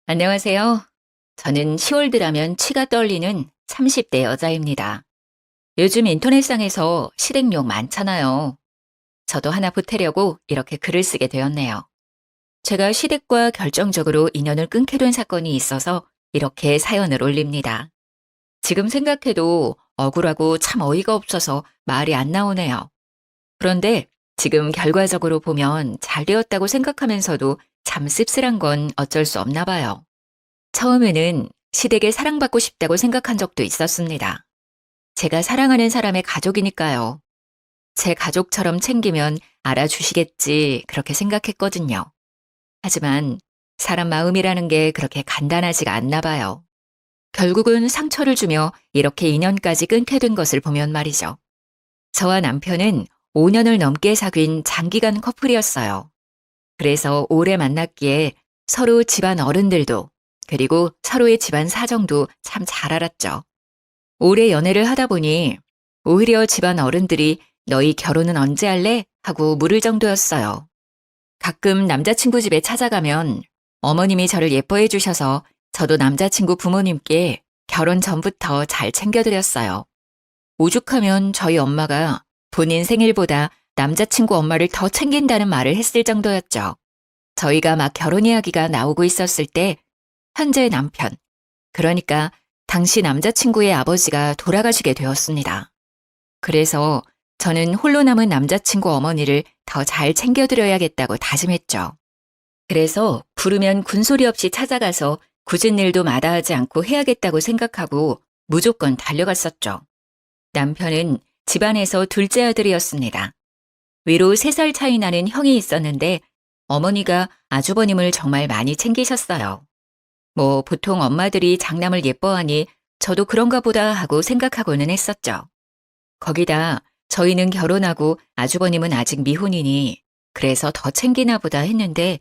안녕하세요. 저는 10월 들하면 치가 떨리는 30대 여자입니다. 요즘 인터넷상에서 시댁욕 많잖아요. 저도 하나 보태려고 이렇게 글을 쓰게 되었네요. 제가 시댁과 결정적으로 인연을 끊게 된 사건이 있어서 이렇게 사연을 올립니다. 지금 생각해도 억울하고 참 어이가 없어서 말이 안 나오네요. 그런데 지금 결과적으로 보면 잘 되었다고 생각하면서도 참 씁쓸한 건 어쩔 수 없나 봐요. 처음에는 시댁에 사랑받고 싶다고 생각한 적도 있었습니다. 제가 사랑하는 사람의 가족이니까요. 제 가족처럼 챙기면 알아주시겠지 그렇게 생각했거든요. 하지만 사람 마음이라는 게 그렇게 간단하지가 않나 봐요. 결국은 상처를 주며 이렇게 인연까지 끊게 된 것을 보면 말이죠. 저와 남편은 5년을 넘게 사귄 장기간 커플이었어요. 그래서 오래 만났기에 서로 집안 어른들도 그리고 서로의 집안 사정도 참 잘 알았죠. 오래 연애를 하다 보니 오히려 집안 어른들이 너희 결혼은 언제 할래? 하고 물을 정도였어요. 가끔 남자친구 집에 찾아가면 어머님이 저를 예뻐해 주셔서 저도 남자친구 부모님께 결혼 전부터 잘 챙겨드렸어요. 오죽하면 저희 엄마가 본인 생일보다 남자친구 엄마를 더 챙긴다는 말을 했을 정도였죠. 저희가 막 결혼 이야기가 나오고 있었을 때 현재의 남편, 그러니까 당시 남자친구의 아버지가 돌아가시게 되었습니다. 그래서 저는 홀로 남은 남자친구 어머니를 더 잘 챙겨드려야겠다고 다짐했죠. 그래서 부르면 군소리 없이 찾아가서 굳은 일도 마다하지 않고 해야겠다고 생각하고 무조건 달려갔었죠. 남편은 집안에서 둘째 아들이었습니다. 위로 3살 차이 나는 형이 있었는데 어머니가 아주버님을 정말 많이 챙기셨어요. 뭐 보통 엄마들이 장남을 예뻐하니 저도 그런가 보다 하고 생각하고는 했었죠. 거기다 저희는 결혼하고 아주버님은 아직 미혼이니 그래서 더 챙기나 보다 했는데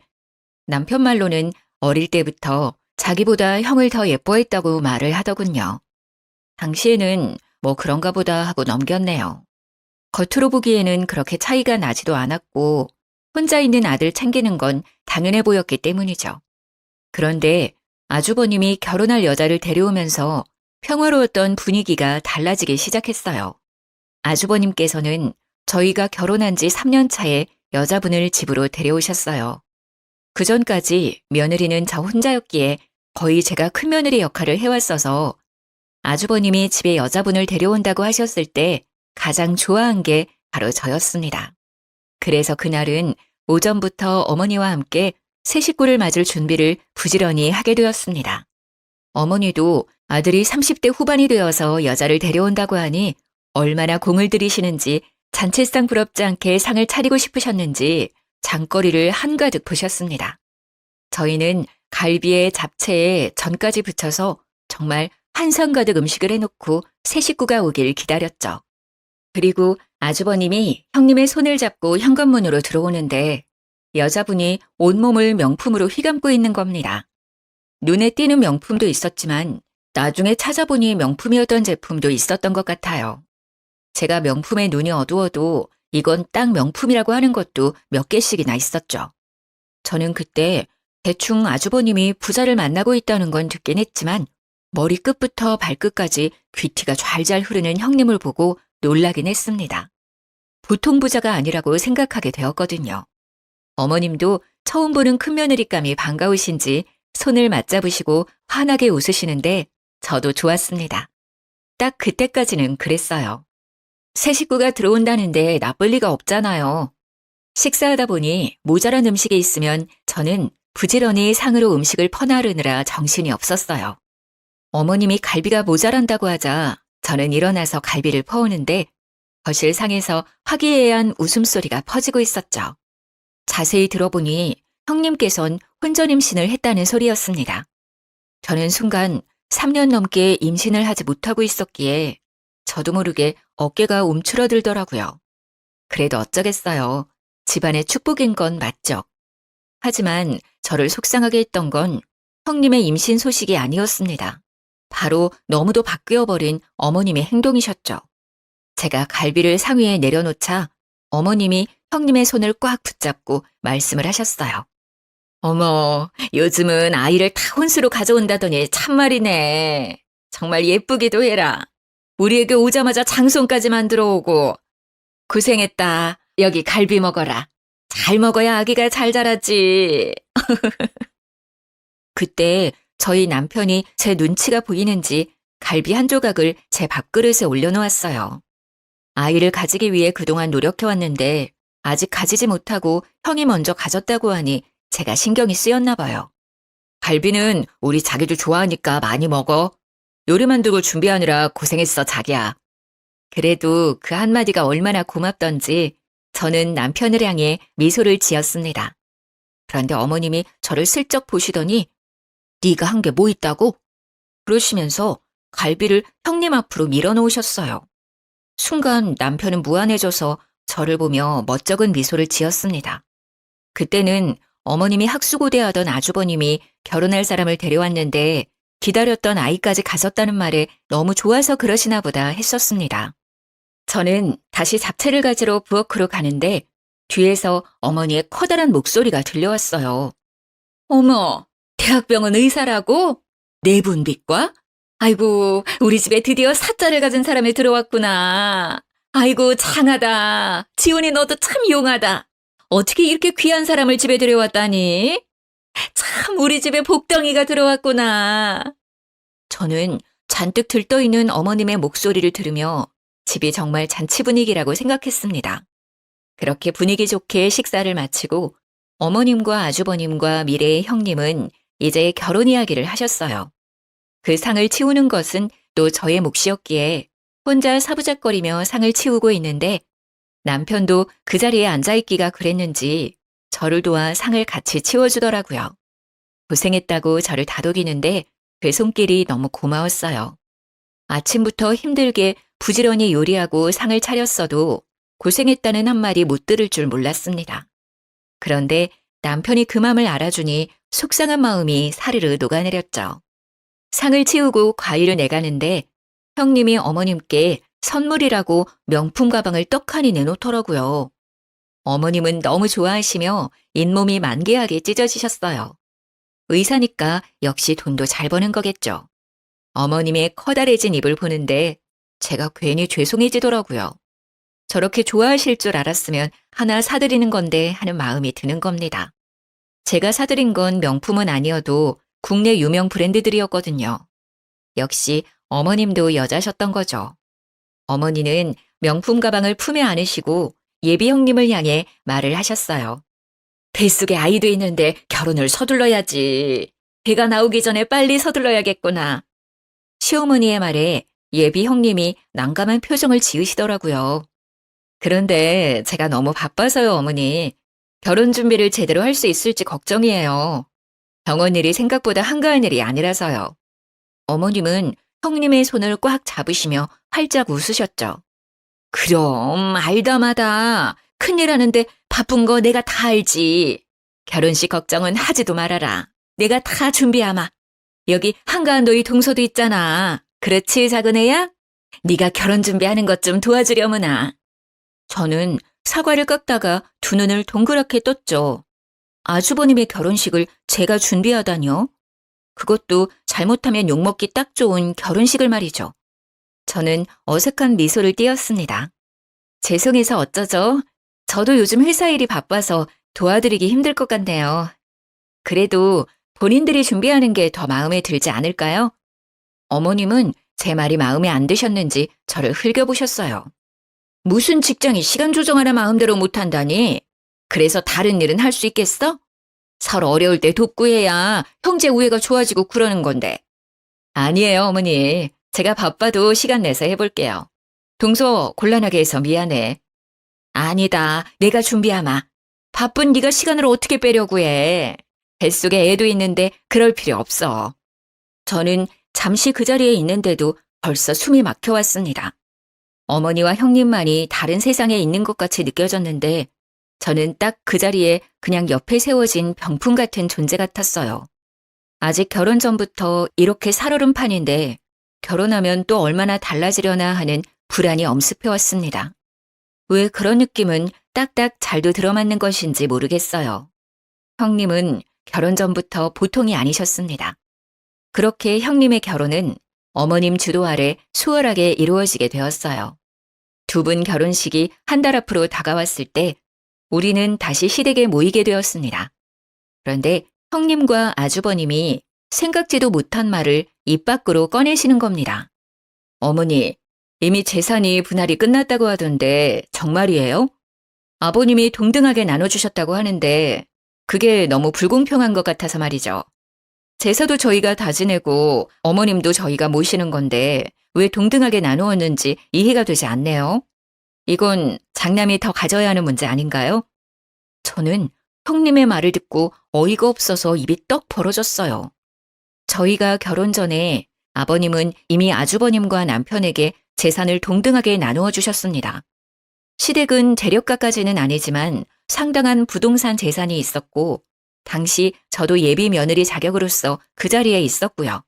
남편 말로는 어릴 때부터 자기보다 형을 더 예뻐했다고 말을 하더군요. 당시에는 뭐 그런가 보다 하고 넘겼네요. 겉으로 보기에는 그렇게 차이가 나지도 않았고 혼자 있는 아들 챙기는 건 당연해 보였기 때문이죠. 그런데 아주버님이 결혼할 여자를 데려오면서 평화로웠던 분위기가 달라지기 시작했어요. 아주버님께서는 저희가 결혼한 지 3년 차에 여자분을 집으로 데려오셨어요. 그 전까지 며느리는 저 혼자였기에 거의 제가 큰며느리 역할을 해왔어서 아주버님이 집에 여자분을 데려온다고 하셨을 때 가장 좋아한 게 바로 저였습니다. 그래서 그날은 오전부터 어머니와 함께 새 식구를 맞을 준비를 부지런히 하게 되었습니다. 어머니도 아들이 30대 후반이 되어서 여자를 데려온다고 하니 얼마나 공을 들이시는지 잔치상 부럽지 않게 상을 차리고 싶으셨는지 장거리를 한가득 푸셨습니다. 저희는 갈비에 잡채에 전까지 붙여서 정말 한상 가득 음식을 해놓고 새 식구가 오길 기다렸죠. 그리고 아주버님이 형님의 손을 잡고 현관문으로 들어오는데 여자분이 온몸을 명품으로 휘감고 있는 겁니다. 눈에 띄는 명품도 있었지만 나중에 찾아보니 명품이었던 제품도 있었던 것 같아요. 제가 명품에 눈이 어두워도 이건 딱 명품이라고 하는 것도 몇 개씩이나 있었죠. 저는 그때 대충 아주버님이 부자를 만나고 있다는 건 듣긴 했지만 머리끝부터 발끝까지 귀티가 좔좔 흐르는 형님을 보고 놀라긴 했습니다. 보통 부자가 아니라고 생각하게 되었거든요. 어머님도 처음 보는 큰며느리감이 반가우신지 손을 맞잡으시고 환하게 웃으시는데 저도 좋았습니다. 딱 그때까지는 그랬어요. 새 식구가 들어온다는데 나쁠 리가 없잖아요. 식사하다 보니 모자란 음식이 있으면 저는 부지런히 상으로 음식을 퍼나르느라 정신이 없었어요. 어머님이 갈비가 모자란다고 하자 저는 일어나서 갈비를 퍼오는데 거실 상에서 화기애애한 웃음소리가 퍼지고 있었죠. 자세히 들어보니 형님께선 혼전 임신을 했다는 소리였습니다. 저는 순간 3년 넘게 임신을 하지 못하고 있었기에 저도 모르게 어깨가 움츠러들더라고요. 그래도 어쩌겠어요. 집안의 축복인 건 맞죠. 하지만 저를 속상하게 했던 건 형님의 임신 소식이 아니었습니다. 바로 너무도 바뀌어버린 어머님의 행동이셨죠. 제가 갈비를 상위에 내려놓자 어머님이 형님의 손을 꽉 붙잡고 말씀을 하셨어요. 어머, 요즘은 아이를 다 혼수로 가져온다더니 참말이네. 정말 예쁘기도 해라. 우리에게 오자마자 장손까지 만들어 오고. 고생했다. 여기 갈비 먹어라. 잘 먹어야 아기가 잘 자라지. 그때 저희 남편이 제 눈치가 보이는지 갈비 한 조각을 제 밥그릇에 올려놓았어요. 아이를 가지기 위해 그동안 노력해왔는데 아직 가지지 못하고 형이 먼저 가졌다고 하니 제가 신경이 쓰였나 봐요. 갈비는 우리 자기도 좋아하니까 많이 먹어. 요리 만들고 준비하느라 고생했어, 자기야. 그래도 그 한마디가 얼마나 고맙던지 저는 남편을 향해 미소를 지었습니다. 그런데 어머님이 저를 슬쩍 보시더니 네가 한 게 뭐 있다고? 그러시면서 갈비를 형님 앞으로 밀어놓으셨어요. 순간 남편은 무안해져서 저를 보며 멋쩍은 미소를 지었습니다. 그때는 어머님이 학수고대하던 아주버님이 결혼할 사람을 데려왔는데 기다렸던 아이까지 가졌다는 말에 너무 좋아서 그러시나 보다 했었습니다. 저는 다시 잡채를 가지러 부엌으로 가는데 뒤에서 어머니의 커다란 목소리가 들려왔어요. 어머, 대학병원 의사라고? 내분비과? 아이고, 우리 집에 드디어 사자를 가진 사람이 들어왔구나. 아이고, 장하다. 지훈이 너도 참 용하다. 어떻게 이렇게 귀한 사람을 집에 들여왔다니? 참 우리 집에 복덩이가 들어왔구나. 저는 잔뜩 들떠있는 어머님의 목소리를 들으며 집이 정말 잔치 분위기라고 생각했습니다. 그렇게 분위기 좋게 식사를 마치고 어머님과 아주버님과 미래의 형님은 이제 결혼 이야기를 하셨어요. 그 상을 치우는 것은 또 저의 몫이었기에 혼자 사부작거리며 상을 치우고 있는데 남편도 그 자리에 앉아있기가 그랬는지 저를 도와 상을 같이 치워주더라고요. 고생했다고 저를 다독이는데 그 손길이 너무 고마웠어요. 아침부터 힘들게 부지런히 요리하고 상을 차렸어도 고생했다는 한마디 못 들을 줄 몰랐습니다. 그런데 남편이 그 맘을 알아주니 속상한 마음이 사르르 녹아내렸죠. 상을 치우고 과일을 내가는데 형님이 어머님께 선물이라고 명품 가방을 떡하니 내놓더라고요. 어머님은 너무 좋아하시며 잇몸이 만개하게 찢어지셨어요. 의사니까 역시 돈도 잘 버는 거겠죠. 어머님의 커다래진 입을 보는데 제가 괜히 죄송해지더라고요. 저렇게 좋아하실 줄 알았으면 하나 사드리는 건데 하는 마음이 드는 겁니다. 제가 사드린 건 명품은 아니어도 국내 유명 브랜드들이었거든요. 역시 어머님도 여자셨던 거죠. 어머니는 명품 가방을 품에 안으시고 예비 형님을 향해 말을 하셨어요. 뱃속에 아이도 있는데 결혼을 서둘러야지. 배가 나오기 전에 빨리 서둘러야겠구나. 시어머니의 말에 예비 형님이 난감한 표정을 지으시더라고요. 그런데 제가 너무 바빠서요, 어머니. 결혼 준비를 제대로 할 수 있을지 걱정이에요. 병원 일이 생각보다 한가한 일이 아니라서요. 어머님은 형님의 손을 꽉 잡으시며 활짝 웃으셨죠. 그럼 알다마다 큰일 하는데 바쁜 거 내가 다 알지. 결혼식 걱정은 하지도 말아라. 내가 다 준비하마. 여기 한가한 너희 동서도 있잖아. 그렇지, 작은 애야? 네가 결혼 준비하는 것 좀 도와주려무나. 저는 사과를 깎다가 두 눈을 동그랗게 떴죠. 아주버님의 결혼식을 제가 준비하다니요? 그것도 잘못하면 욕먹기 딱 좋은 결혼식을 말이죠. 저는 어색한 미소를 띄었습니다. 죄송해서 어쩌죠? 저도 요즘 회사 일이 바빠서 도와드리기 힘들 것 같네요. 그래도 본인들이 준비하는 게 더 마음에 들지 않을까요? 어머님은 제 말이 마음에 안 드셨는지 저를 흘겨보셨어요. 무슨 직장이 시간 조정하나 마음대로 못한다니? 그래서 다른 일은 할 수 있겠어? 서로 어려울 때 돕고 해야 형제 우애가 좋아지고 그러는 건데. 아니에요, 어머니. 제가 바빠도 시간 내서 해볼게요. 동서 곤란하게 해서 미안해. 아니다. 내가 준비하마. 바쁜 네가 시간을 어떻게 빼려고 해. 뱃속에 애도 있는데 그럴 필요 없어. 저는 잠시 그 자리에 있는데도 벌써 숨이 막혀왔습니다. 어머니와 형님만이 다른 세상에 있는 것 같이 느껴졌는데 저는 딱 그 자리에 그냥 옆에 세워진 병풍 같은 존재 같았어요. 아직 결혼 전부터 이렇게 살얼음 판인데 결혼하면 또 얼마나 달라지려나 하는 불안이 엄습해왔습니다. 왜 그런 느낌은 딱딱 잘도 들어맞는 것인지 모르겠어요. 형님은 결혼 전부터 보통이 아니셨습니다. 그렇게 형님의 결혼은 어머님 주도 아래 수월하게 이루어지게 되었어요. 두 분 결혼식이 한 달 앞으로 다가왔을 때 우리는 다시 시댁에 모이게 되었습니다. 그런데 형님과 아주버님이 생각지도 못한 말을 입 밖으로 꺼내시는 겁니다. 어머니, 이미 재산이 분할이 끝났다고 하던데 정말이에요? 아버님이 동등하게 나눠주셨다고 하는데 그게 너무 불공평한 것 같아서 말이죠. 제사도 저희가 다 지내고 어머님도 저희가 모시는 건데 왜 동등하게 나누었는지 이해가 되지 않네요. 이건 장남이 더 가져야 하는 문제 아닌가요? 저는 형님의 말을 듣고 어이가 없어서 입이 떡 벌어졌어요. 저희가 결혼 전에 아버님은 이미 아주버님과 남편에게 재산을 동등하게 나누어 주셨습니다. 시댁은 대력가까지는 아니지만 상당한 부동산 재산이 있었고 당시 저도 예비 며느리 자격으로서 그 자리에 있었고요.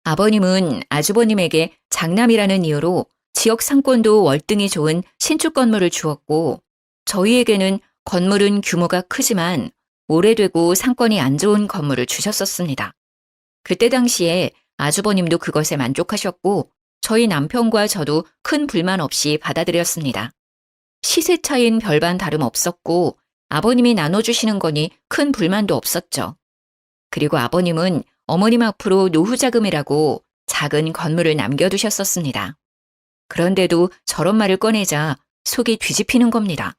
아버님은 아주버님에게 장남이라는 이유로 지역 상권도 월등히 좋은 신축 건물을 주었고 저희에게는 건물은 규모가 크지만 오래되고 상권이 안 좋은 건물을 주셨었습니다. 그때 당시에 아주버님도 그것에 만족하셨고 저희 남편과 저도 큰 불만 없이 받아들였습니다. 시세 차이는 별반 다름 없었고 아버님이 나눠주시는 거니 큰 불만도 없었죠. 그리고 아버님은 어머님 앞으로 노후자금이라고 작은 건물을 남겨두셨었습니다. 그런데도 저런 말을 꺼내자 속이 뒤집히는 겁니다.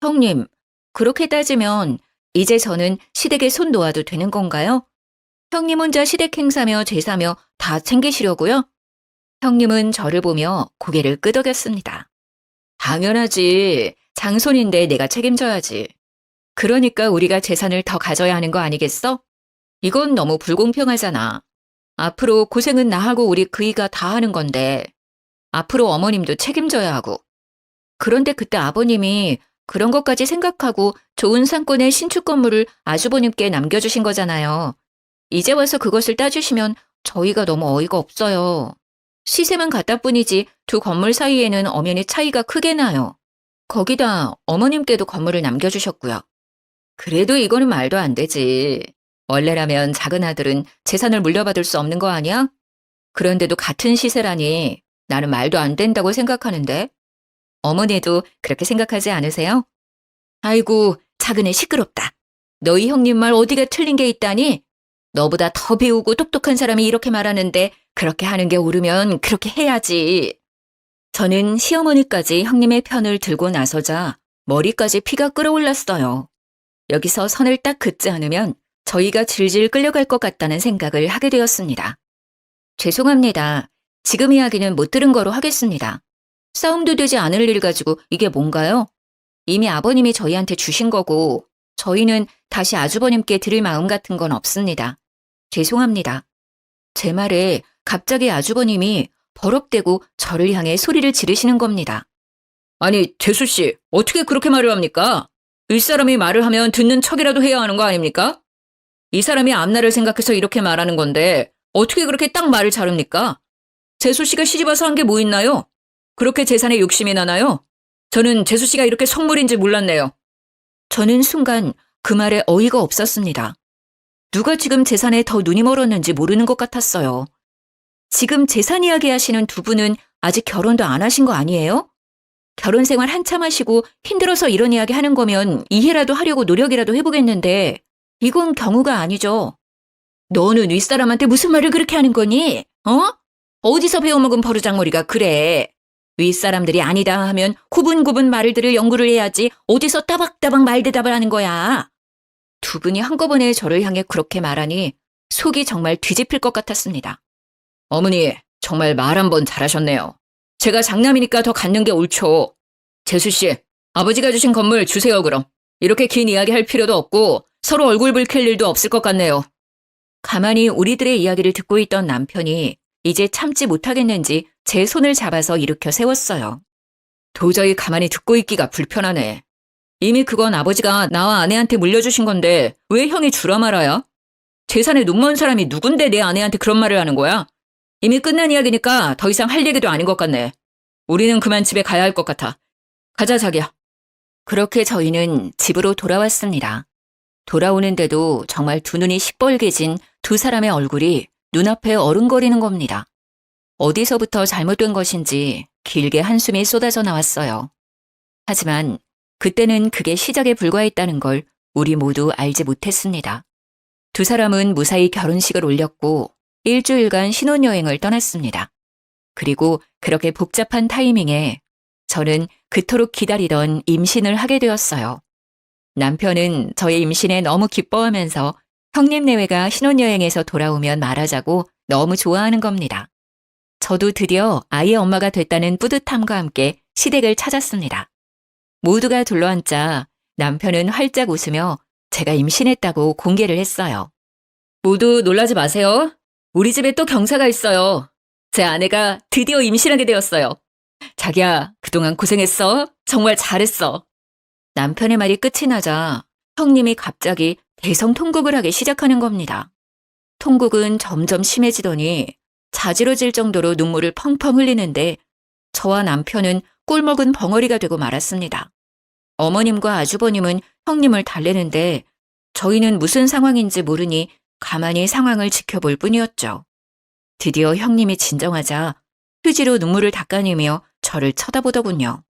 형님, 그렇게 따지면 이제 저는 시댁에 손 놓아도 되는 건가요? 형님 혼자 시댁 행사며 제사며 다 챙기시려고요? 형님은 저를 보며 고개를 끄덕였습니다. 당연하지. 장손인데 내가 책임져야지. 그러니까 우리가 재산을 더 가져야 하는 거 아니겠어? 이건 너무 불공평하잖아. 앞으로 고생은 나하고 우리 그이가 다 하는 건데 앞으로 어머님도 책임져야 하고. 그런데 그때 아버님이 그런 것까지 생각하고 좋은 상권의 신축 건물을 아주버님께 남겨주신 거잖아요. 이제 와서 그것을 따주시면 저희가 너무 어이가 없어요. 시세만 같다 뿐이지 두 건물 사이에는 엄연히 차이가 크게 나요. 거기다 어머님께도 건물을 남겨주셨고요. 그래도 이거는 말도 안 되지. 원래라면 작은 아들은 재산을 물려받을 수 없는 거 아니야? 그런데도 같은 시세라니 나는 말도 안 된다고 생각하는데. 어머니도 그렇게 생각하지 않으세요? 아이고, 작은 애 시끄럽다. 너희 형님 말 어디가 틀린 게 있다니? 너보다 더 배우고 똑똑한 사람이 이렇게 말하는데 그렇게 하는 게 옳으면 그렇게 해야지. 저는 시어머니까지 형님의 편을 들고 나서자 머리까지 피가 끓어올랐어요. 여기서 선을 딱 긋지 않으면 저희가 질질 끌려갈 것 같다는 생각을 하게 되었습니다. 죄송합니다. 지금 이야기는 못 들은 거로 하겠습니다. 싸움도 되지 않을 일 가지고 이게 뭔가요? 이미 아버님이 저희한테 주신 거고 저희는 다시 아주버님께 드릴 마음 같은 건 없습니다. 죄송합니다. 제 말에 갑자기 아주버님이 버럭대고 저를 향해 소리를 지르시는 겁니다. 아니, 재수 씨, 어떻게 그렇게 말을 합니까? 윗사람이 말을 하면 듣는 척이라도 해야 하는 거 아닙니까? 이 사람이 앞날을 생각해서 이렇게 말하는 건데 어떻게 그렇게 딱 말을 자릅니까? 재수 씨가 시집와서 한 게 뭐 있나요? 그렇게 재산에 욕심이 나나요? 저는 재수 씨가 이렇게 속물인지 몰랐네요. 저는 순간 그 말에 어이가 없었습니다. 누가 지금 재산에 더 눈이 멀었는지 모르는 것 같았어요. 지금 재산 이야기 하시는 두 분은 아직 결혼도 안 하신 거 아니에요? 결혼 생활 한참 하시고 힘들어서 이런 이야기 하는 거면 이해라도 하려고 노력이라도 해보겠는데 이건 경우가 아니죠. 너는 윗사람한테 무슨 말을 그렇게 하는 거니? 어디서 배워먹은 버르장머리가 그래. 윗사람들이 아니다 하면 구분구분 말을 들을 연구를 해야지 어디서 따박따박 말대답을 하는 거야. 두 분이 한꺼번에 저를 향해 그렇게 말하니 속이 정말 뒤집힐 것 같았습니다. 어머니, 정말 말 한 번 잘하셨네요. 제가 장남이니까 더 갖는 게 옳죠. 재수 씨, 아버지가 주신 건물 주세요 그럼. 이렇게 긴 이야기 할 필요도 없고 서로 얼굴 붉힐 일도 없을 것 같네요. 가만히 우리들의 이야기를 듣고 있던 남편이 이제 참지 못하겠는지 제 손을 잡아서 일으켜 세웠어요. 도저히 가만히 듣고 있기가 불편하네. 이미 그건 아버지가 나와 아내한테 물려주신 건데 왜 형이 주라 말아야? 재산에 눈먼 사람이 누군데 내 아내한테 그런 말을 하는 거야? 이미 끝난 이야기니까 더 이상 할 얘기도 아닌 것 같네. 우리는 그만 집에 가야 할 것 같아. 가자, 자기야. 그렇게 저희는 집으로 돌아왔습니다. 돌아오는데도 정말 두 눈이 시뻘개진 두 사람의 얼굴이 눈앞에 어른거리는 겁니다. 어디서부터 잘못된 것인지 길게 한숨이 쏟아져 나왔어요. 하지만 그때는 그게 시작에 불과했다는 걸 우리 모두 알지 못했습니다. 두 사람은 무사히 결혼식을 올렸고 일주일간 신혼여행을 떠났습니다. 그리고 그렇게 복잡한 타이밍에 저는 그토록 기다리던 임신을 하게 되었어요. 남편은 저의 임신에 너무 기뻐하면서 형님 내외가 신혼여행에서 돌아오면 말하자고 너무 좋아하는 겁니다. 저도 드디어 아이의 엄마가 됐다는 뿌듯함과 함께 시댁을 찾았습니다. 모두가 둘러앉자 남편은 활짝 웃으며 제가 임신했다고 공개를 했어요. 모두 놀라지 마세요. 우리 집에 또 경사가 있어요. 제 아내가 드디어 임신하게 되었어요. 자기야, 그동안 고생했어. 정말 잘했어. 남편의 말이 끝이 나자 형님이 갑자기 대성통곡을 하기 시작하는 겁니다. 통곡은 점점 심해지더니 자지러질 정도로 눈물을 펑펑 흘리는데 저와 남편은 꼴먹은 벙어리가 되고 말았습니다. 어머님과 아주버님은 형님을 달래는데 저희는 무슨 상황인지 모르니 가만히 상황을 지켜볼 뿐이었죠. 드디어 형님이 진정하자 휴지로 눈물을 닦아내며 저를 쳐다보더군요.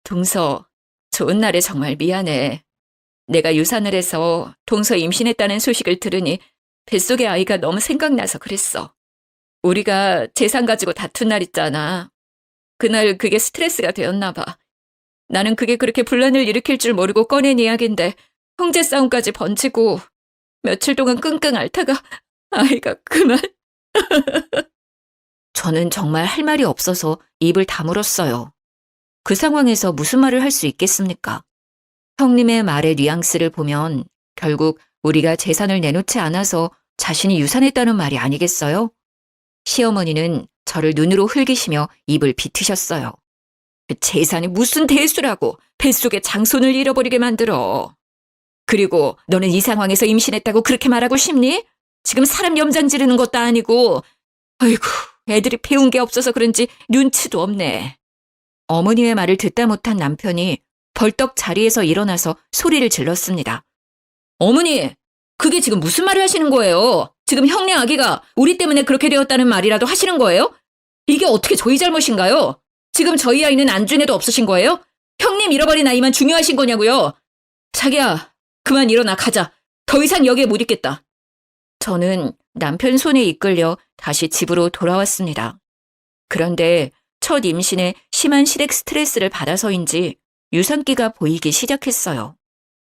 동서, 좋은 날에 정말 미안해. 내가 유산을 해서 동서 임신했다는 소식을 들으니 뱃속의 아이가 너무 생각나서 그랬어. 우리가 재산 가지고 다툰 날 있잖아. 그날 그게 스트레스가 되었나 봐. 나는 그게 그렇게 분란을 일으킬 줄 모르고 꺼낸 이야기인데 형제 싸움까지 번지고 며칠 동안 끙끙 앓다가 아이가 그만. 저는 정말 할 말이 없어서 입을 다물었어요. 그 상황에서 무슨 말을 할 수 있겠습니까? 형님의 말의 뉘앙스를 보면 결국 우리가 재산을 내놓지 않아서 자신이 유산했다는 말이 아니겠어요? 시어머니는 저를 눈으로 흘기시며 입을 비트셨어요. 재산이 무슨 대수라고 뱃속에 장손을 잃어버리게 만들어. 그리고 너는 이 상황에서 임신했다고 그렇게 말하고 싶니? 지금 사람 염장 지르는 것도 아니고. 아이고, 애들이 배운 게 없어서 그런지 눈치도 없네. 어머니의 말을 듣다 못한 남편이 벌떡 자리에서 일어나서 소리를 질렀습니다. 어머니, 그게 지금 무슨 말을 하시는 거예요? 지금 형네 아기가 우리 때문에 그렇게 되었다는 말이라도 하시는 거예요? 이게 어떻게 저희 잘못인가요? 지금 저희 아이는 안중에도 없으신 거예요? 형님 잃어버린 아이만 중요하신 거냐고요? 자기야, 그만 일어나 가자. 더 이상 여기에 못 있겠다. 저는 남편 손에 이끌려 다시 집으로 돌아왔습니다. 그런데 첫 임신에 심한 시댁 스트레스를 받아서인지 유산기가 보이기 시작했어요.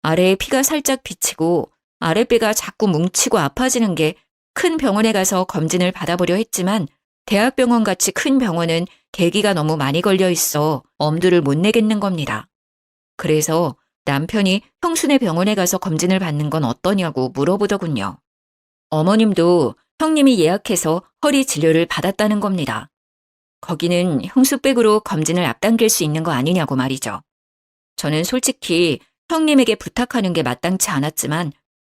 아래에 피가 살짝 비치고 아랫배가 자꾸 뭉치고 아파지는 게 큰 병원에 가서 검진을 받아보려 했지만 대학병원같이 큰 병원은 대기가 너무 많이 걸려 있어 엄두를 못 내겠는 겁니다. 그래서 남편이 형수네 병원에 가서 검진을 받는 건 어떠냐고 물어보더군요. 어머님도 형님이 예약해서 허리 진료를 받았다는 겁니다. 거기는 형수백으로 검진을 앞당길 수 있는 거 아니냐고 말이죠. 저는 솔직히 형님에게 부탁하는 게 마땅치 않았지만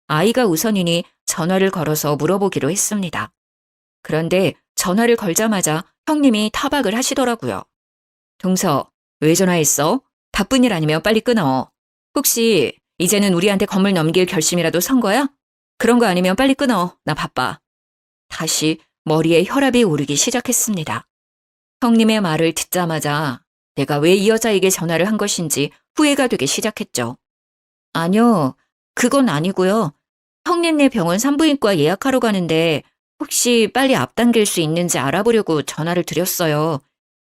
아이가 우선이니 전화를 걸어서 물어보기로 했습니다. 그런데 전화를 걸자마자 형님이 타박을 하시더라고요. 동서, 왜 전화했어? 바쁜 일 아니면 빨리 끊어. 혹시 이제는 우리한테 건물 넘길 결심이라도 선 거야? 그런 거 아니면 빨리 끊어. 나 바빠. 다시 머리에 혈압이 오르기 시작했습니다. 형님의 말을 듣자마자 내가 왜 이 여자에게 전화를 한 것인지 후회가 되기 시작했죠. 아니요, 그건 아니고요. 형님네 병원 산부인과 예약하러 가는데 혹시 빨리 앞당길 수 있는지 알아보려고 전화를 드렸어요.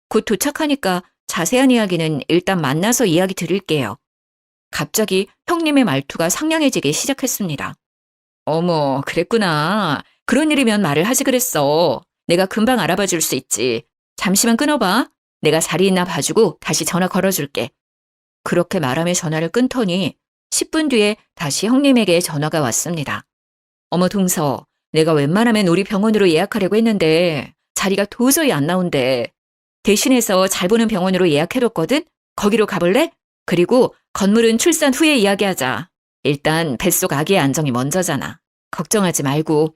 곧 도착하니까 자세한 이야기는 일단 만나서 이야기 드릴게요. 갑자기 형님의 말투가 상냥해지기 시작했습니다. 어머, 그랬구나. 그런 일이면 말을 하지 그랬어. 내가 금방 알아봐 줄 수 있지. 잠시만 끊어봐. 내가 자리 있나 봐주고 다시 전화 걸어줄게. 그렇게 말하며 전화를 끊더니 10분 뒤에 다시 형님에게 전화가 왔습니다. 어머 동서, 내가 웬만하면 우리 병원으로 예약하려고 했는데 자리가 도저히 안 나온대. 대신해서 잘 보는 병원으로 예약해뒀거든? 거기로 가볼래? 그리고 건물은 출산 후에 이야기하자. 일단 뱃속 아기의 안정이 먼저잖아. 걱정하지 말고.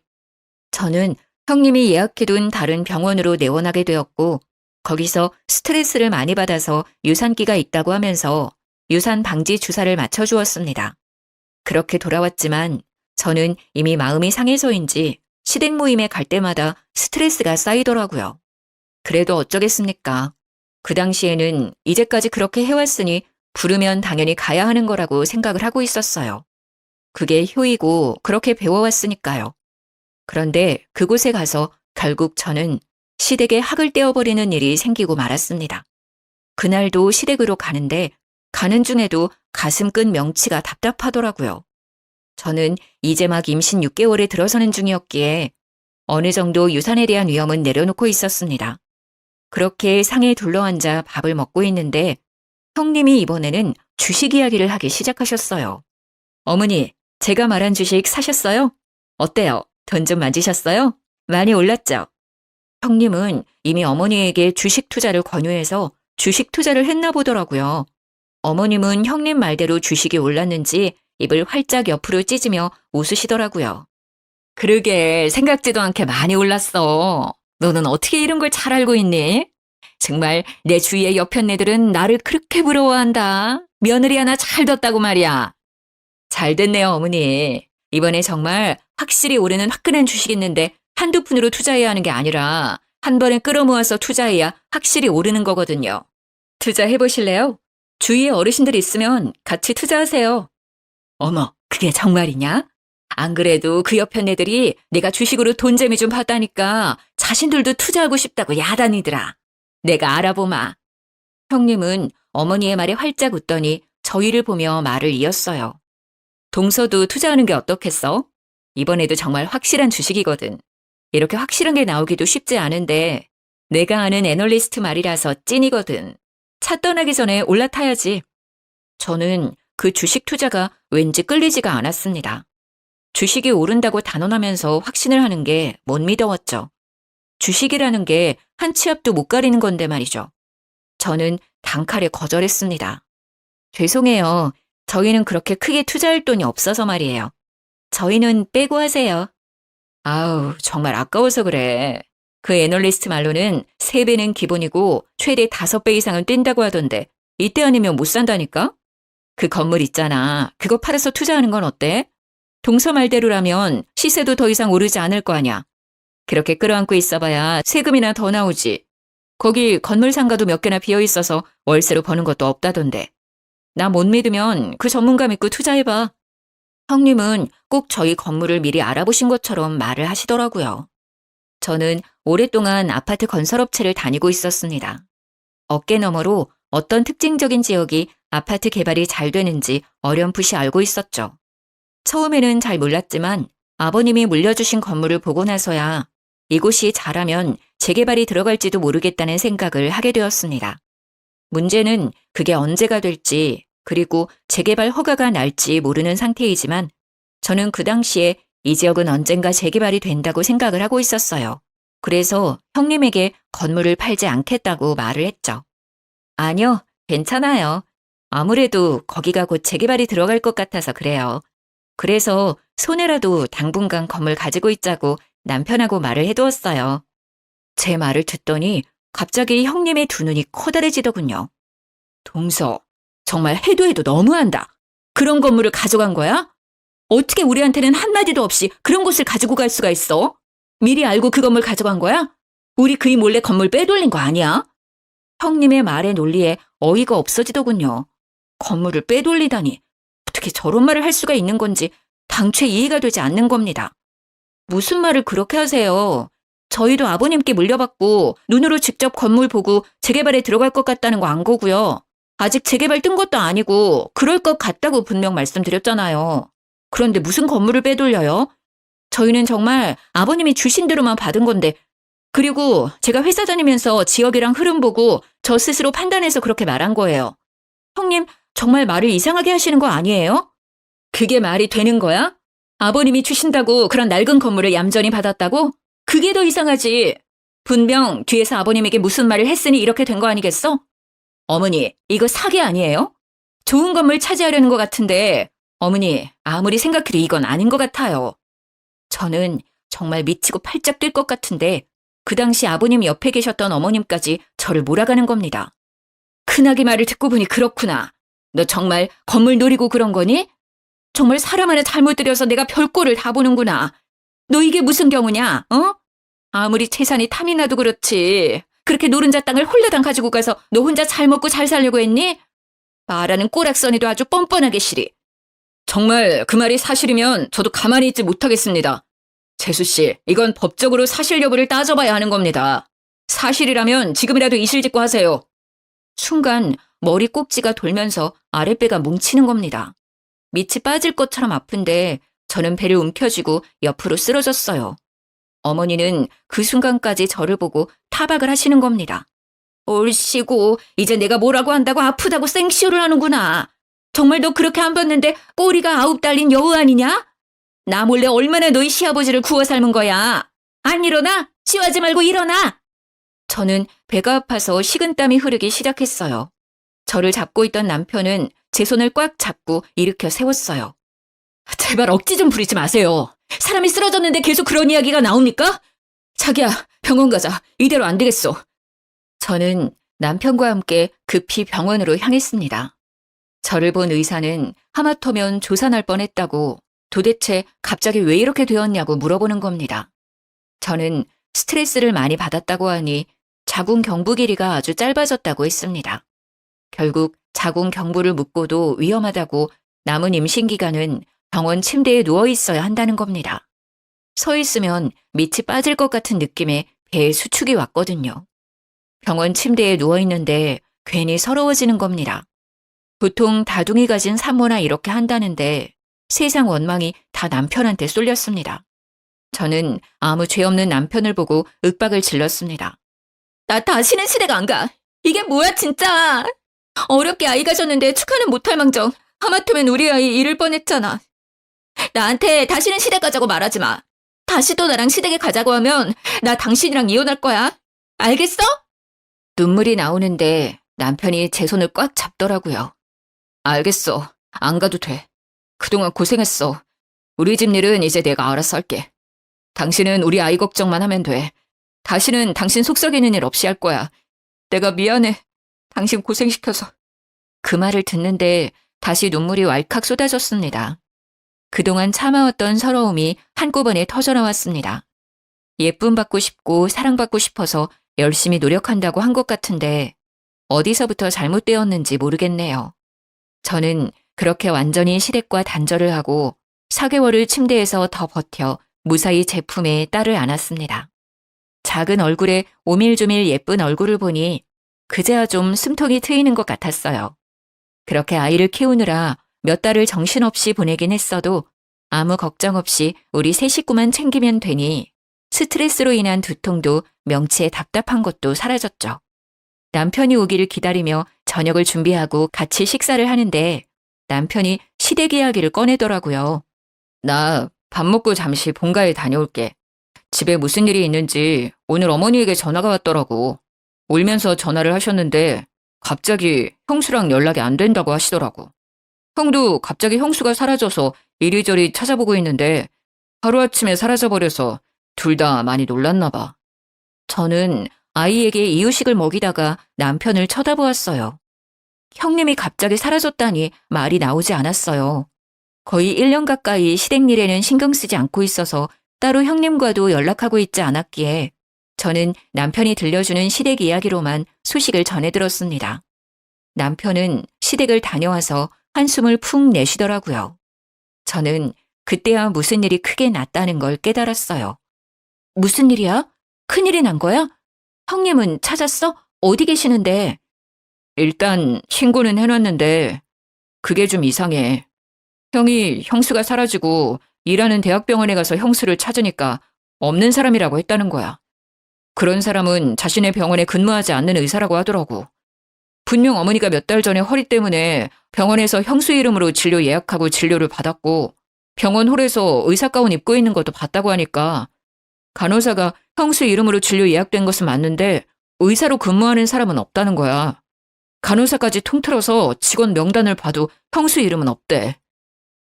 저는 형님이 예약해둔 다른 병원으로 내원하게 되었고 거기서 스트레스를 많이 받아서 유산기가 있다고 하면서 유산 방지 주사를 맞춰주었습니다. 그렇게 돌아왔지만 저는 이미 마음이 상해서인지 시댁 모임에 갈 때마다 스트레스가 쌓이더라고요. 그래도 어쩌겠습니까? 그 당시에는 이제까지 그렇게 해왔으니 부르면 당연히 가야 하는 거라고 생각을 하고 있었어요. 그게 효이고 그렇게 배워왔으니까요. 그런데 그곳에 가서 결국 저는 시댁에 학을 떼어버리는 일이 생기고 말았습니다. 그날도 시댁으로 가는데 가는 중에도 가슴 끈 명치가 답답하더라고요. 저는 이제 막 임신 6개월에 들어서는 중이었기에 어느 정도 유산에 대한 위험은 내려놓고 있었습니다. 그렇게 상에 둘러앉아 밥을 먹고 있는데 형님이 이번에는 주식 이야기를 하기 시작하셨어요. 어머니, 제가 말한 주식 사셨어요? 어때요? 돈 좀 만지셨어요? 많이 올랐죠? 형님은 이미 어머니에게 주식 투자를 권유해서 주식 투자를 했나 보더라고요. 어머님은 형님 말대로 주식이 올랐는지 입을 활짝 옆으로 찢으며 웃으시더라고요. 그러게 생각지도 않게 많이 올랐어. 너는 어떻게 이런 걸 잘 알고 있니? 정말 내 주위의 여편네들은 나를 그렇게 부러워한다. 며느리 하나 잘 뒀다고 말이야. 잘 됐네요, 어머니. 이번에 정말 확실히 오르는 화끈한 주식 있는데 한두 푼으로 투자해야 하는 게 아니라 한 번에 끌어모아서 투자해야 확실히 오르는 거거든요. 투자해보실래요? 주위에 어르신들 있으면 같이 투자하세요. 어머, 그게 정말이냐? 안 그래도 그 옆에 애들이 내가 주식으로 돈재미 좀 봤다니까 자신들도 투자하고 싶다고 야단이더라. 내가 알아보마. 형님은 어머니의 말에 활짝 웃더니 저희를 보며 말을 이었어요. 동서도 투자하는 게 어떻겠어? 이번에도 정말 확실한 주식이거든. 이렇게 확실한 게 나오기도 쉽지 않은데 내가 아는 애널리스트 말이라서 찐이거든. 차 떠나기 전에 올라타야지. 저는 그 주식 투자가 왠지 끌리지가 않았습니다. 주식이 오른다고 단언하면서 확신을 하는 게 못 믿어왔죠. 주식이라는 게 한 치 앞도 못 가리는 건데 말이죠. 저는 단칼에 거절했습니다. 죄송해요. 저희는 그렇게 크게 투자할 돈이 없어서 말이에요. 저희는 빼고 하세요. 아우, 정말 아까워서 그래. 그 애널리스트 말로는 3배는 기본이고 최대 5배 이상은 뛴다고 하던데 이때 아니면 못 산다니까? 그 건물 있잖아. 그거 팔아서 투자하는 건 어때? 동서 말대로라면 시세도 더 이상 오르지 않을 거 아냐. 그렇게 끌어안고 있어봐야 세금이나 더 나오지. 거기 건물 상가도 몇 개나 비어있어서 월세로 버는 것도 없다던데. 나 못 믿으면 그 전문가 믿고 투자해봐. 형님은 꼭 저희 건물을 미리 알아보신 것처럼 말을 하시더라고요. 저는 오랫동안 아파트 건설업체를 다니고 있었습니다. 어깨너머로 어떤 특징적인 지역이 아파트 개발이 잘 되는지 어렴풋이 알고 있었죠. 처음에는 잘 몰랐지만 아버님이 물려주신 건물을 보고 나서야 이곳이 잘하면 재개발이 들어갈지도 모르겠다는 생각을 하게 되었습니다. 문제는 그게 언제가 될지 그리고 재개발 허가가 날지 모르는 상태이지만 저는 그 당시에 이 지역은 언젠가 재개발이 된다고 생각을 하고 있었어요. 그래서 형님에게 건물을 팔지 않겠다고 말을 했죠. 아니요, 괜찮아요. 아무래도 거기가 곧 재개발이 들어갈 것 같아서 그래요. 그래서 손해라도 당분간 건물 가지고 있자고 남편하고 말을 해두었어요. 제 말을 듣더니 갑자기 형님의 두 눈이 커다래지더군요. 동서, 정말 해도 너무한다. 그런 건물을 가져간 거야? 어떻게 우리한테는 한마디도 없이 그런 곳을 가지고 갈 수가 있어? 미리 알고 그 건물 가져간 거야? 우리 그이 몰래 건물 빼돌린 거 아니야? 형님의 말에 논리에 어이가 없어지더군요. 건물을 빼돌리다니 어떻게 저런 말을 할 수가 있는 건지 당최 이해가 되지 않는 겁니다. 무슨 말을 그렇게 하세요? 저희도 아버님께 물려받고 눈으로 직접 건물 보고 재개발에 들어갈 것 같다는 거 안 거고요. 아직 재개발 뜬 것도 아니고 그럴 것 같다고 분명 말씀드렸잖아요. 그런데 무슨 건물을 빼돌려요? 저희는 정말 아버님이 주신 대로만 받은 건데 그리고 제가 회사 다니면서 지역이랑 흐름 보고 저 스스로 판단해서 그렇게 말한 거예요. 형님 정말 말을 이상하게 하시는 거 아니에요? 그게 말이 되는 거야? 아버님이 주신다고 그런 낡은 건물을 얌전히 받았다고? 그게 더 이상하지. 분명 뒤에서 아버님에게 무슨 말을 했으니 이렇게 된 거 아니겠어? 어머니, 이거 사기 아니에요? 좋은 건물 차지하려는 것 같은데 어머니, 아무리 생각해도 이건 아닌 것 같아요. 저는 정말 미치고 팔짝 뛸 것 같은데 그 당시 아버님 옆에 계셨던 어머님까지 저를 몰아가는 겁니다. 큰아기 말을 듣고 보니 그렇구나. 너 정말 건물 노리고 그런 거니? 정말 사람 하나 잘못 들여서 내가 별꼴을 다 보는구나. 너 이게 무슨 경우냐, 어? 아무리 재산이 탐이 나도 그렇지. 그렇게 노른자 땅을 홀라당 가지고 가서 너 혼자 잘 먹고 잘 살려고 했니? 말하는 꼬락서니도 아주 뻔뻔하게 시리. 정말 그 말이 사실이면 저도 가만히 있지 못하겠습니다. 재수 씨, 이건 법적으로 사실 여부를 따져봐야 하는 겁니다. 사실이라면 지금이라도 이실직고 하세요. 순간 머리 꼭지가 돌면서 아랫배가 뭉치는 겁니다. 밑이 빠질 것처럼 아픈데 저는 배를 움켜쥐고 옆으로 쓰러졌어요. 어머니는 그 순간까지 저를 보고 타박을 하시는 겁니다. 얼씨구, 이제 내가 뭐라고 한다고 아프다고 생쇼를 하는구나. 정말 너 그렇게 안 봤는데 꼬리가 9 달린 여우 아니냐? 나 몰래 얼마나 너희 시아버지를 구워 삶은 거야. 안 일어나? 씨하지 말고 일어나! 저는 배가 아파서 식은땀이 흐르기 시작했어요. 저를 잡고 있던 남편은 제 손을 꽉 잡고 일으켜 세웠어요. 제발 억지 좀 부리지 마세요. 사람이 쓰러졌는데 계속 그런 이야기가 나옵니까? 자기야, 병원 가자. 이대로 안 되겠어. 저는 남편과 함께 급히 병원으로 향했습니다. 저를 본 의사는 하마터면 조산할 뻔했다고 도대체 갑자기 왜 이렇게 되었냐고 물어보는 겁니다. 저는 스트레스를 많이 받았다고 하니 자궁 경부 길이가 아주 짧아졌다고 했습니다. 결국 자궁 경부를 묶고도 위험하다고 남은 임신 기간은 병원 침대에 누워 있어야 한다는 겁니다. 서 있으면 밑이 빠질 것 같은 느낌에 배에 수축이 왔거든요. 병원 침대에 누워 있는데 괜히 서러워지는 겁니다. 보통 다둥이 가진 산모나 이렇게 한다는데 세상 원망이 다 남편한테 쏠렸습니다. 저는 아무 죄 없는 남편을 보고 윽박을 질렀습니다. 나 다시는 시댁 안 가. 이게 뭐야 진짜. 어렵게 아이 가졌는데 축하는 못할 망정. 하마터면 우리 아이 잃을 뻔했잖아. 나한테 다시는 시댁 가자고 말하지 마. 다시 또 나랑 시댁에 가자고 하면 나 당신이랑 이혼할 거야. 알겠어? 눈물이 나오는데 남편이 제 손을 꽉 잡더라고요. 알겠어. 안 가도 돼. 그동안 고생했어. 우리 집 일은 이제 내가 알아서 할게. 당신은 우리 아이 걱정만 하면 돼. 다시는 당신 속썩이는 일 없이 할 거야. 내가 미안해. 당신 고생시켜서. 그 말을 듣는데 다시 눈물이 왈칵 쏟아졌습니다. 그동안 참아왔던 서러움이 한꺼번에 터져나왔습니다. 예쁨 받고 싶고 사랑받고 싶어서 열심히 노력한다고 한 것 같은데 어디서부터 잘못되었는지 모르겠네요. 저는 그렇게 완전히 시댁과 단절을 하고 4개월을 침대에서 더 버텨 무사히 제품에 딸을 안았습니다. 작은 얼굴에 오밀조밀 예쁜 얼굴을 보니 그제야 좀 숨통이 트이는 것 같았어요. 그렇게 아이를 키우느라 몇 달을 정신없이 보내긴 했어도 아무 걱정 없이 우리 세 식구만 챙기면 되니 스트레스로 인한 두통도 명치에 답답한 것도 사라졌죠. 남편이 오기를 기다리며 저녁을 준비하고 같이 식사를 하는데 남편이 시댁 이야기를 꺼내더라고요. 나 밥 먹고 잠시 본가에 다녀올게. 집에 무슨 일이 있는지 오늘 어머니에게 전화가 왔더라고. 울면서 전화를 하셨는데 갑자기 형수랑 연락이 안 된다고 하시더라고. 형도 갑자기 형수가 사라져서 이리저리 찾아보고 있는데 하루아침에 사라져버려서 둘 다 많이 놀랐나 봐. 저는 아이에게 이유식을 먹이다가 남편을 쳐다보았어요. 형님이 갑자기 사라졌다니 말이 나오지 않았어요. 거의 1년 가까이 시댁 일에는 신경 쓰지 않고 있어서 따로 형님과도 연락하고 있지 않았기에 저는 남편이 들려주는 시댁 이야기로만 소식을 전해 들었습니다. 남편은 시댁을 다녀와서 한숨을 푹 내쉬더라고요. 저는 그때야 무슨 일이 크게 났다는 걸 깨달았어요. 무슨 일이야? 큰일이 난 거야? 형님은 찾았어? 어디 계시는데? 일단 신고는 해놨는데 그게 좀 이상해. 형이 형수가 사라지고 일하는 대학병원에 가서 형수를 찾으니까 없는 사람이라고 했다는 거야. 그런 사람은 자신의 병원에 근무하지 않는 의사라고 하더라고. 분명 어머니가 몇 달 전에 허리 때문에 병원에서 형수 이름으로 진료 예약하고 진료를 받았고 병원 홀에서 의사 가운 입고 있는 것도 봤다고 하니까 간호사가 형수 이름으로 진료 예약된 것은 맞는데 의사로 근무하는 사람은 없다는 거야. 간호사까지 통틀어서 직원 명단을 봐도 형수 이름은 없대.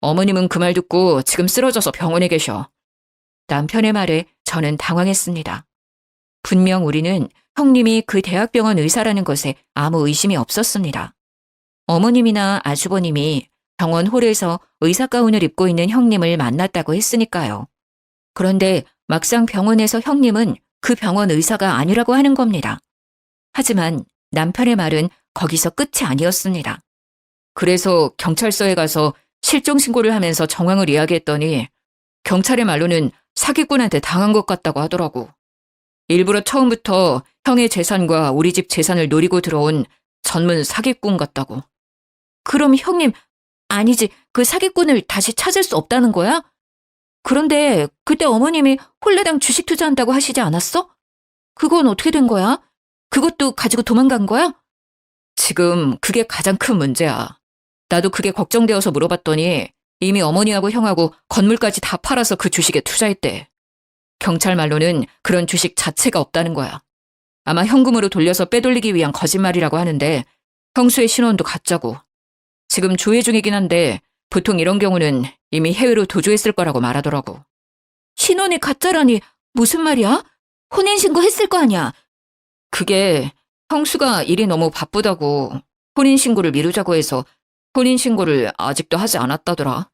어머님은 그 말 듣고 지금 쓰러져서 병원에 계셔. 남편의 말에 저는 당황했습니다. 분명 우리는 형님이 그 대학병원 의사라는 것에 아무 의심이 없었습니다. 어머님이나 아주버님이 병원 홀에서 의사 가운을 입고 있는 형님을 만났다고 했으니까요. 그런데 막상 병원에서 형님은 그 병원 의사가 아니라고 하는 겁니다. 하지만 남편의 말은 거기서 끝이 아니었습니다. 그래서 경찰서에 가서 실종 신고를 하면서 정황을 이야기했더니 경찰의 말로는 사기꾼한테 당한 것 같다고 하더라고. 일부러 처음부터 형의 재산과 우리 집 재산을 노리고 들어온 전문 사기꾼 같다고. 그럼 형님, 아니지, 그 사기꾼을 다시 찾을 수 없다는 거야? 그런데 그때 어머님이 홀라당 주식 투자한다고 하시지 않았어? 그건 어떻게 된 거야? 그것도 가지고 도망간 거야? 지금 그게 가장 큰 문제야. 나도 그게 걱정되어서 물어봤더니 이미 어머니하고 형하고 건물까지 다 팔아서 그 주식에 투자했대. 경찰 말로는 그런 주식 자체가 없다는 거야. 아마 현금으로 돌려서 빼돌리기 위한 거짓말이라고 하는데 형수의 신원도 가짜고. 지금 조회 중이긴 한데 보통 이런 경우는 이미 해외로 도주했을 거라고 말하더라고. 신원이 가짜라니 무슨 말이야? 혼인신고 했을 거 아니야? 그게 형수가 일이 너무 바쁘다고 혼인신고를 미루자고 해서 혼인신고를 아직도 하지 않았다더라.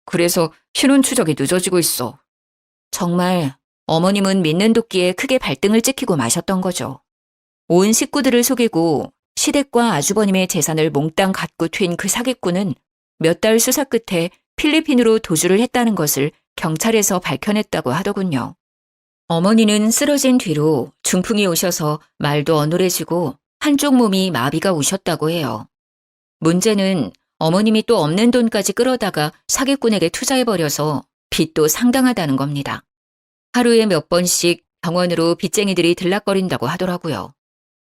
그래서 신원 추적이 늦어지고 있어. 정말 어머님은 믿는 도끼에 크게 발등을 찍히고 마셨던 거죠. 온 식구들을 속이고 시댁과 아주버님의 재산을 몽땅 갖고 튄 그 사기꾼은 몇 달 수사 끝에 필리핀으로 도주를 했다는 것을 경찰에서 밝혀냈다고 하더군요. 어머니는 쓰러진 뒤로 중풍이 오셔서 말도 어눌해지고 한쪽 몸이 마비가 오셨다고 해요. 문제는 어머님이 또 없는 돈까지 끌어다가 사기꾼에게 투자해버려서 빚도 상당하다는 겁니다. 하루에 몇 번씩 병원으로 빚쟁이들이 들락거린다고 하더라고요.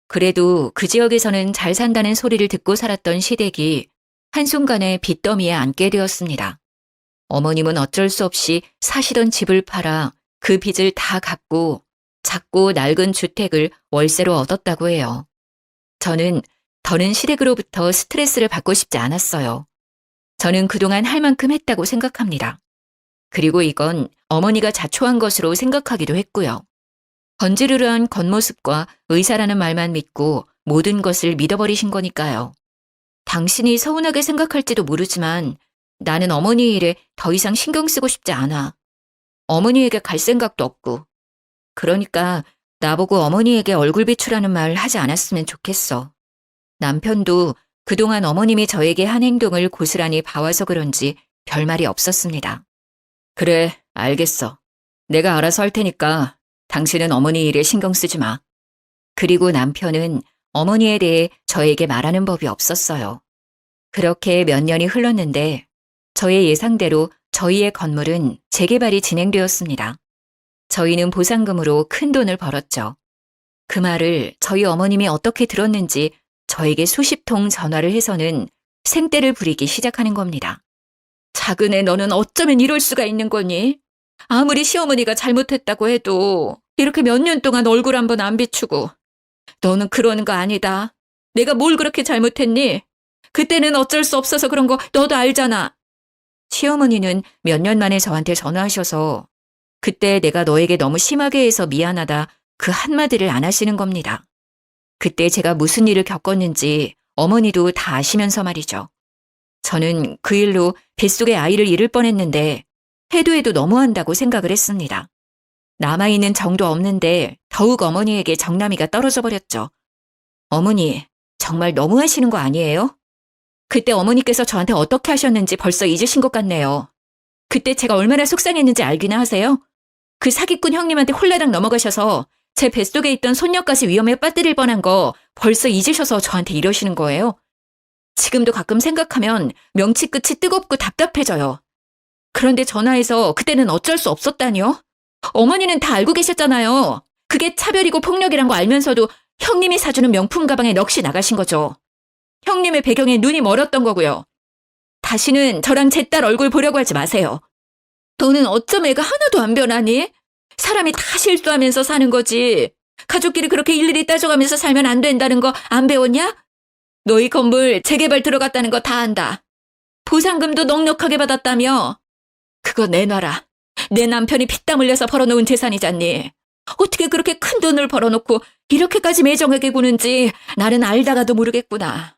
그래도 그 지역에서는 잘 산다는 소리를 듣고 살았던 시댁이 한순간에 빚더미에 앉게 되었습니다. 어머님은 어쩔 수 없이 사시던 집을 팔아 그 빚을 다 갚고 작고 낡은 주택을 월세로 얻었다고 해요. 저는 더는 시댁으로부터 스트레스를 받고 싶지 않았어요. 저는 그동안 할 만큼 했다고 생각합니다. 그리고 이건 어머니가 자초한 것으로 생각하기도 했고요. 번지르르한 겉모습과 의사라는 말만 믿고 모든 것을 믿어버리신 거니까요. 당신이 서운하게 생각할지도 모르지만 나는 어머니 일에 더 이상 신경 쓰고 싶지 않아. 어머니에게 갈 생각도 없고. 그러니까 나보고 어머니에게 얼굴 비추라는 말 하지 않았으면 좋겠어. 남편도 그동안 어머님이 저에게 한 행동을 고스란히 봐와서 그런지 별말이 없었습니다. 그래, 알겠어. 내가 알아서 할 테니까 당신은 어머니 일에 신경 쓰지 마. 그리고 남편은 어머니에 대해 저에게 말하는 법이 없었어요. 그렇게 몇 년이 흘렀는데 저의 예상대로 저희의 건물은 재개발이 진행되었습니다. 저희는 보상금으로 큰 돈을 벌었죠. 그 말을 저희 어머님이 어떻게 들었는지 저에게 수십 통 전화를 해서는 생떼를 부리기 시작하는 겁니다. 작은 애 너는 어쩌면 이럴 수가 있는 거니? 아무리 시어머니가 잘못했다고 해도 이렇게 몇 년 동안 얼굴 한번 안 비추고. 너는 그러는 거 아니다. 내가 뭘 그렇게 잘못했니? 그때는 어쩔 수 없어서 그런 거 너도 알잖아. 시어머니는 몇 년 만에 저한테 전화하셔서 그때 내가 너에게 너무 심하게 해서 미안하다 그 한마디를 안 하시는 겁니다. 그때 제가 무슨 일을 겪었는지 어머니도 다 아시면서 말이죠. 저는 그 일로 뱃속에 아이를 잃을 뻔했는데 해도 너무한다고 생각을 했습니다. 남아있는 정도 없는데 더욱 어머니에게 정남이가 떨어져 버렸죠. 어머니, 정말 너무하시는 거 아니에요? 그때 어머니께서 저한테 어떻게 하셨는지 벌써 잊으신 것 같네요. 그때 제가 얼마나 속상했는지 알기나 하세요? 그 사기꾼 형님한테 홀라당 넘어가셔서 제 뱃속에 있던 손녀까지 위험에 빠뜨릴 뻔한 거 벌써 잊으셔서 저한테 이러시는 거예요? 지금도 가끔 생각하면 명치 끝이 뜨겁고 답답해져요. 그런데 전화해서 그때는 어쩔 수 없었다니요? 어머니는 다 알고 계셨잖아요. 그게 차별이고 폭력이란 거 알면서도 형님이 사주는 명품 가방에 넋이 나가신 거죠. 형님의 배경에 눈이 멀었던 거고요. 다시는 저랑 제 딸 얼굴 보려고 하지 마세요. 너는 어쩜 애가 하나도 안 변하니? 사람이 다 실수하면서 사는 거지. 가족끼리 그렇게 일일이 따져가면서 살면 안 된다는 거 안 배웠냐? 너희 건물 재개발 들어갔다는 거 다 안다. 보상금도 넉넉하게 받았다며. 그거 내놔라. 내 남편이 피땀 흘려서 벌어놓은 재산이잖니. 어떻게 그렇게 큰 돈을 벌어놓고 이렇게까지 매정하게 구는지 나는 알다가도 모르겠구나.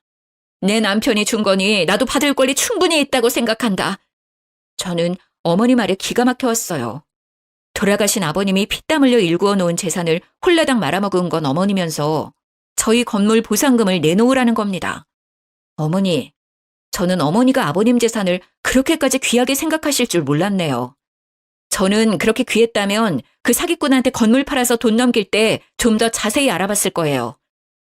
내 남편이 준 거니 나도 받을 권리 충분히 있다고 생각한다. 저는 어머니 말에 기가 막혀왔어요. 돌아가신 아버님이 피땀 흘려 일구어 놓은 재산을 홀라당 말아먹은 건 어머니면서 저희 건물 보상금을 내놓으라는 겁니다. 어머니, 저는 어머니가 아버님 재산을 그렇게까지 귀하게 생각하실 줄 몰랐네요. 저는 그렇게 귀했다면 그 사기꾼한테 건물 팔아서 돈 넘길 때 좀 더 자세히 알아봤을 거예요.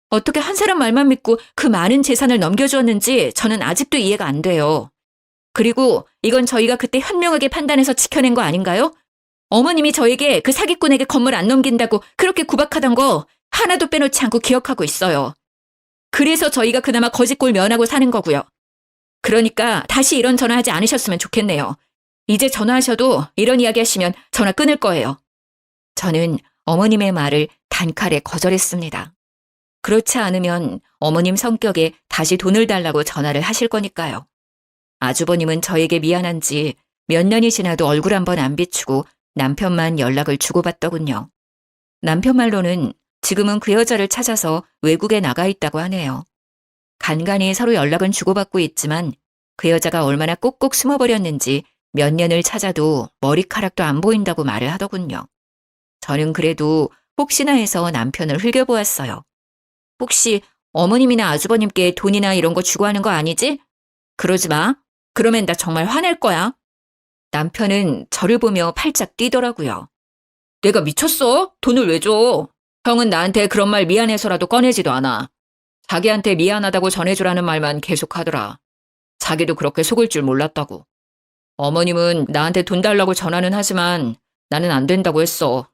어떻게 한 사람 말만 믿고 그 많은 재산을 넘겨주었는지 저는 아직도 이해가 안 돼요. 그리고 이건 저희가 그때 현명하게 판단해서 지켜낸 거 아닌가요? 어머님이 저에게 그 사기꾼에게 건물 안 넘긴다고 그렇게 구박하던 거 하나도 빼놓지 않고 기억하고 있어요. 그래서 저희가 그나마 거짓골 면하고 사는 거고요. 그러니까 다시 이런 전화하지 않으셨으면 좋겠네요. 이제 전화하셔도 이런 이야기 하시면 전화 끊을 거예요. 저는 어머님의 말을 단칼에 거절했습니다. 그렇지 않으면 어머님 성격에 다시 돈을 달라고 전화를 하실 거니까요. 아주버님은 저에게 미안한지 몇 년이 지나도 얼굴 한번 안 비추고 남편만 연락을 주고받더군요. 남편 말로는 지금은 그 여자를 찾아서 외국에 나가 있다고 하네요. 간간히 서로 연락은 주고받고 있지만 그 여자가 얼마나 꼭꼭 숨어버렸는지 몇 년을 찾아도 머리카락도 안 보인다고 말을 하더군요. 저는 그래도 혹시나 해서 남편을 흘겨보았어요. 혹시 어머님이나 아주버님께 돈이나 이런 거 주고 하는 거 아니지? 그러지 마. 그러면 나 정말 화낼 거야. 남편은 저를 보며 팔짝 뛰더라고요. 내가 미쳤어? 돈을 왜 줘? 형은 나한테 그런 말 미안해서라도 꺼내지도 않아. 자기한테 미안하다고 전해주라는 말만 계속하더라. 자기도 그렇게 속을 줄 몰랐다고. 어머님은 나한테 돈 달라고 전화는 하지만 나는 안 된다고 했어.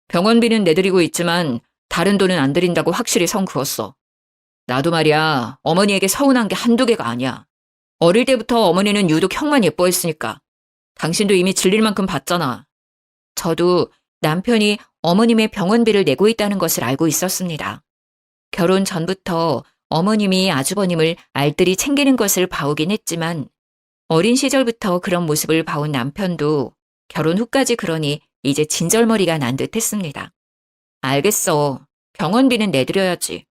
병원비는 내드리고 있지만 다른 돈은 안 드린다고 확실히 선 그었어. 나도 말이야, 어머니에게 서운한 게 한두 개가 아니야. 어릴 때부터 어머니는 유독 형만 예뻐했으니까. 당신도 이미 질릴 만큼 봤잖아. 저도 남편이 어머님의 병원비를 내고 있다는 것을 알고 있었습니다. 결혼 전부터 어머님이 아주버님을 알뜰히 챙기는 것을 봐오긴 했지만 어린 시절부터 그런 모습을 봐온 남편도 결혼 후까지 그러니 이제 진절머리가 난 듯 했습니다. 알겠어. 병원비는 내드려야지.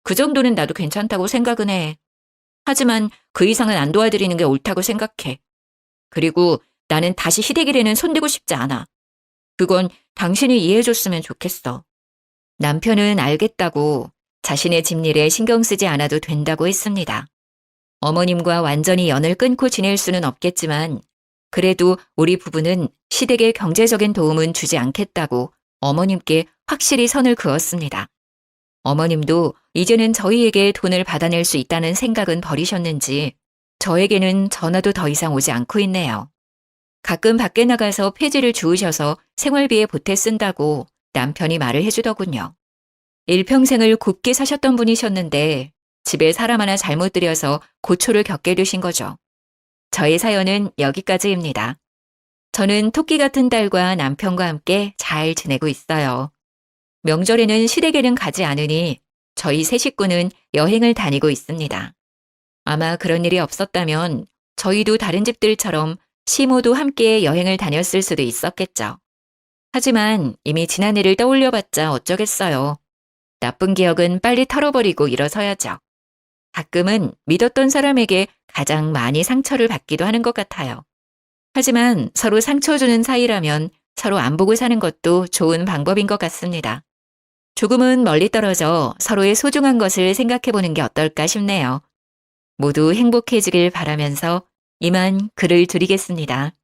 그 정도는 나도 괜찮다고 생각은 해. 하지만 그 이상은 안 도와드리는 게 옳다고 생각해. 그리고 나는 다시 희대길에는 손대고 싶지 않아. 그건 당신이 이해해줬으면 좋겠어. 남편은 알겠다고 자신의 집일에 신경 쓰지 않아도 된다고 했습니다. 어머님과 완전히 연을 끊고 지낼 수는 없겠지만 그래도 우리 부부는 시댁에 경제적인 도움은 주지 않겠다고 어머님께 확실히 선을 그었습니다. 어머님도 이제는 저희에게 돈을 받아낼 수 있다는 생각은 버리셨는지 저에게는 전화도 더 이상 오지 않고 있네요. 가끔 밖에 나가서 폐지를 주우셔서 생활비에 보태 쓴다고 남편이 말을 해주더군요. 일평생을 곱게 사셨던 분이셨는데 집에 사람 하나 잘못 들여서 고초를 겪게 되신 거죠. 저의 사연은 여기까지입니다. 저는 토끼 같은 딸과 남편과 함께 잘 지내고 있어요. 명절에는 시댁에는 가지 않으니 저희 세 식구는 여행을 다니고 있습니다. 아마 그런 일이 없었다면 저희도 다른 집들처럼 시모도 함께 여행을 다녔을 수도 있었겠죠. 하지만 이미 지난 일을 떠올려봤자 어쩌겠어요. 나쁜 기억은 빨리 털어버리고 일어서야죠. 가끔은 믿었던 사람에게 가장 많이 상처를 받기도 하는 것 같아요. 하지만 서로 상처 주는 사이라면 서로 안 보고 사는 것도 좋은 방법인 것 같습니다. 조금은 멀리 떨어져 서로의 소중한 것을 생각해보는 게 어떨까 싶네요. 모두 행복해지길 바라면서 이만 글을 드리겠습니다.